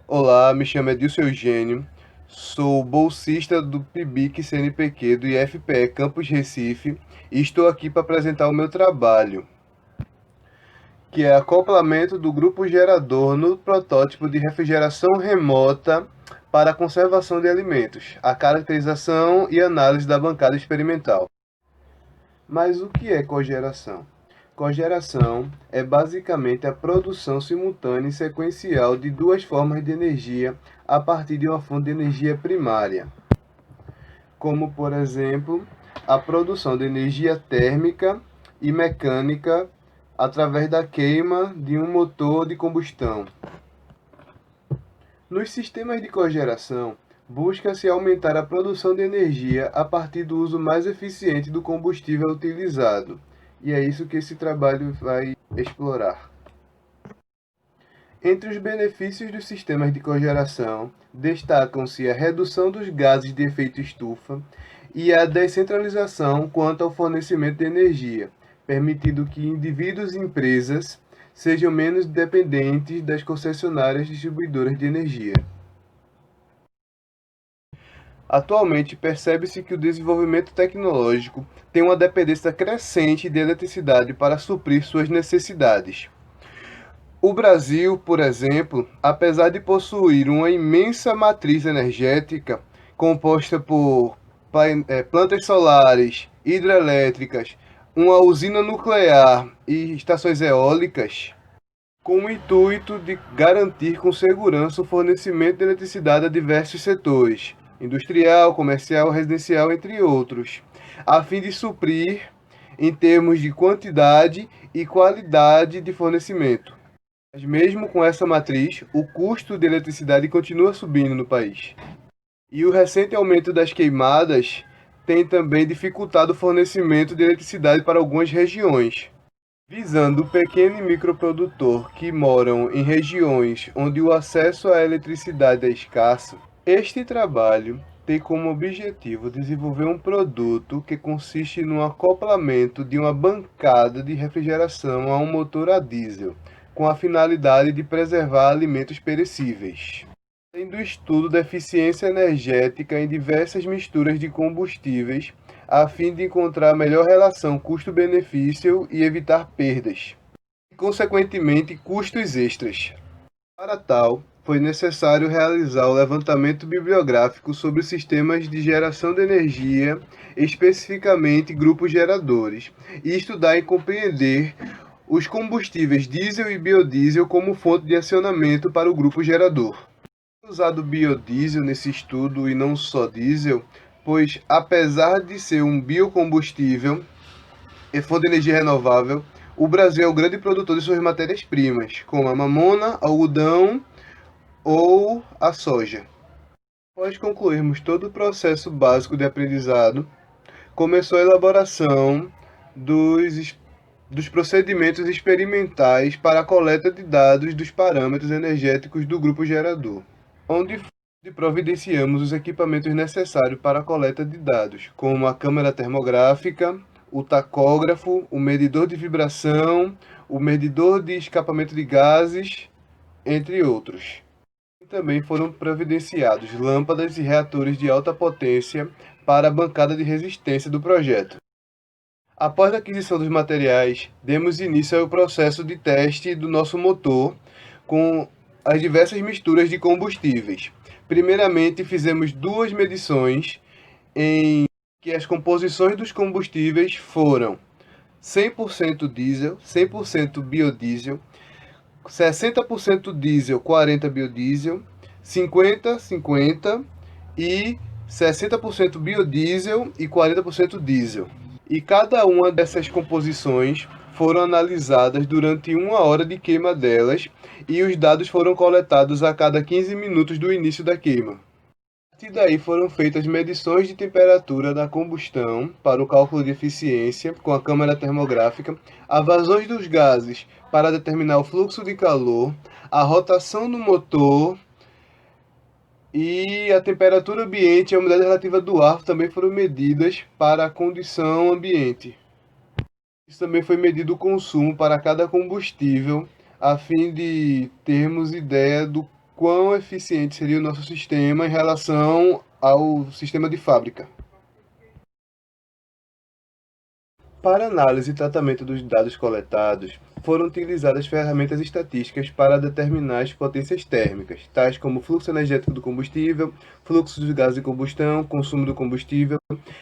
Olá, me chamo Edilson Eugênio, sou bolsista do PIBIC CNPq do IFPE Campus Recife e estou aqui para apresentar o meu trabalho, que é acoplamento do grupo gerador no protótipo de refrigeração remota para a conservação de alimentos, a caracterização e análise da bancada experimental. Mas o que é cogeração? Cogeração é basicamente a produção simultânea e sequencial de duas formas de energia a partir de uma fonte de energia primária, como, por exemplo, a produção de energia térmica e mecânica através da queima de um motor de combustão. Nos sistemas de cogeração, busca-se aumentar a produção de energia a partir do uso mais eficiente do combustível utilizado, e é isso que esse trabalho vai explorar. Entre os benefícios dos sistemas de cogeração, destacam-se a redução dos gases de efeito estufa e a descentralização quanto ao fornecimento de energia, permitindo que indivíduos e empresas sejam menos dependentes das concessionárias distribuidoras de energia. Atualmente, percebe-se que o desenvolvimento tecnológico tem uma dependência crescente de eletricidade para suprir suas necessidades. O Brasil, por exemplo, apesar de possuir uma imensa matriz energética composta por plantas solares, hidrelétricas, uma usina nuclear e estações eólicas, com o intuito de garantir com segurança o fornecimento de eletricidade a diversos setores, industrial, comercial, residencial, entre outros, a fim de suprir em termos de quantidade e qualidade de fornecimento. Mas mesmo com essa matriz, o custo de eletricidade continua subindo no país. E o recente aumento das queimadas tem também dificultado o fornecimento de eletricidade para algumas regiões. Visando o pequeno e microprodutor que moram em regiões onde o acesso à eletricidade é escasso, este trabalho tem como objetivo desenvolver um produto que consiste no acoplamento de uma bancada de refrigeração a um motor a diesel, com a finalidade de preservar alimentos perecíveis. Além do estudo da eficiência energética em diversas misturas de combustíveis, a fim de encontrar a melhor relação custo-benefício e evitar perdas, e, consequentemente, custos extras. Para tal, foi necessário realizar o levantamento bibliográfico sobre os sistemas de geração de energia, especificamente grupos geradores, e estudar e compreender os combustíveis diesel e biodiesel como fonte de acionamento para o grupo gerador. Usado biodiesel nesse estudo e não só diesel, pois apesar de ser um biocombustível e fonte de energia renovável, o Brasil é o grande produtor de suas matérias-primas, como a mamona, algodão ou a soja. Após concluirmos todo o processo básico de aprendizado, começou a elaboração dos procedimentos experimentais para a coleta de dados dos parâmetros energéticos do grupo gerador, onde providenciamos os equipamentos necessários para a coleta de dados, como a câmera termográfica, o tacógrafo, o medidor de vibração, o medidor de escapamento de gases, entre outros. E também foram providenciados lâmpadas e reatores de alta potência para a bancada de resistência do projeto. Após a aquisição dos materiais, demos início ao processo de teste do nosso motor com as diversas misturas de combustíveis. Primeiramente, fizemos duas medições em que as composições dos combustíveis foram 100% diesel, 100% biodiesel, 60% diesel, 40% biodiesel, 50-50 e 60% biodiesel e 40% diesel. E cada uma dessas composições foram analisadas durante 1 hora de queima delas e os dados foram coletados a cada 15 minutos do início da queima. A partir daí foram feitas medições de temperatura da combustão para o cálculo de eficiência com a câmera termográfica, as vazões dos gases para determinar o fluxo de calor, a rotação do motor e a temperatura ambiente e a umidade relativa do ar também foram medidas para a condição ambiente. Isso também foi medido o consumo para cada combustível, a fim de termos ideia do quão eficiente seria o nosso sistema em relação ao sistema de fábrica. Para análise e tratamento dos dados coletados, foram utilizadas ferramentas estatísticas para determinar as potências térmicas, tais como fluxo energético do combustível, fluxo dos gases de combustão, consumo do combustível.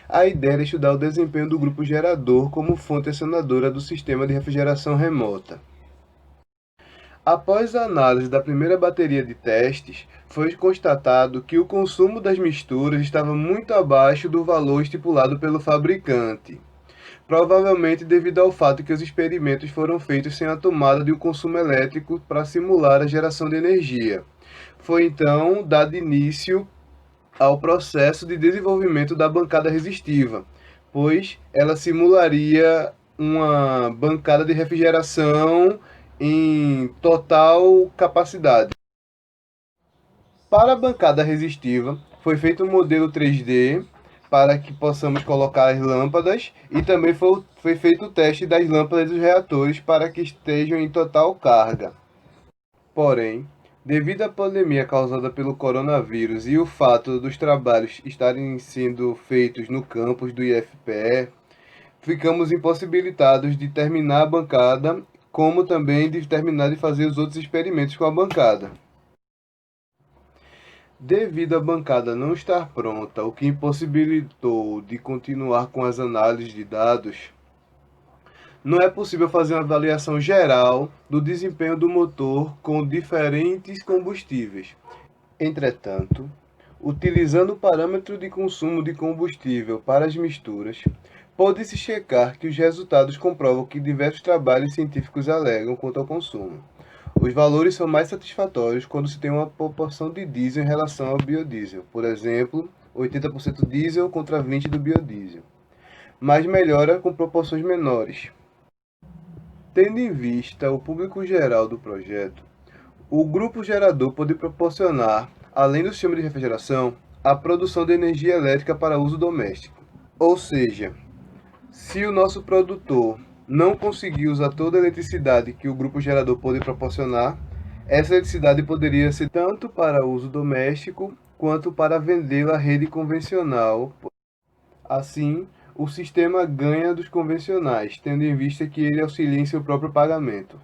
A ideia era estudar o desempenho do grupo gerador como fonte acionadora do sistema de refrigeração remota. Após a análise da primeira bateria de testes, foi constatado que o consumo das misturas estava muito abaixo do valor estipulado pelo fabricante, provavelmente devido ao fato que os experimentos foram feitos sem a tomada de um consumo elétrico para simular a geração de energia. Foi então dado início ao processo de desenvolvimento da bancada resistiva, pois ela simularia uma bancada de refrigeração em total capacidade. Para a bancada resistiva, foi feito um modelo 3D para que possamos colocar as lâmpadas e também foi feito o teste das lâmpadas dos reatores para que estejam em total carga. Porém, devido à pandemia causada pelo coronavírus e o fato dos trabalhos estarem sendo feitos no campus do IFPE, ficamos impossibilitados de terminar a bancada, como também de terminar de fazer os outros experimentos com a bancada. Devido à bancada não estar pronta, o que impossibilitou de continuar com as análises de dados, não é possível fazer uma avaliação geral do desempenho do motor com diferentes combustíveis. Entretanto, utilizando o parâmetro de consumo de combustível para as misturas, pode-se checar que os resultados comprovam que diversos trabalhos científicos alegam quanto ao consumo. Os valores são mais satisfatórios quando se tem uma proporção de diesel em relação ao biodiesel, por exemplo, 80% diesel contra 20% do biodiesel, mas melhora com proporções menores. Tendo em vista o público geral do projeto, o grupo gerador pode proporcionar, além do sistema de refrigeração, a produção de energia elétrica para uso doméstico. Ou seja, se o nosso produtor não conseguir usar toda a eletricidade que o grupo gerador pode proporcionar, essa eletricidade poderia ser tanto para uso doméstico quanto para vendê-la à rede convencional. Assim, o sistema ganha dos convencionais, tendo em vista que ele auxilia em seu próprio pagamento.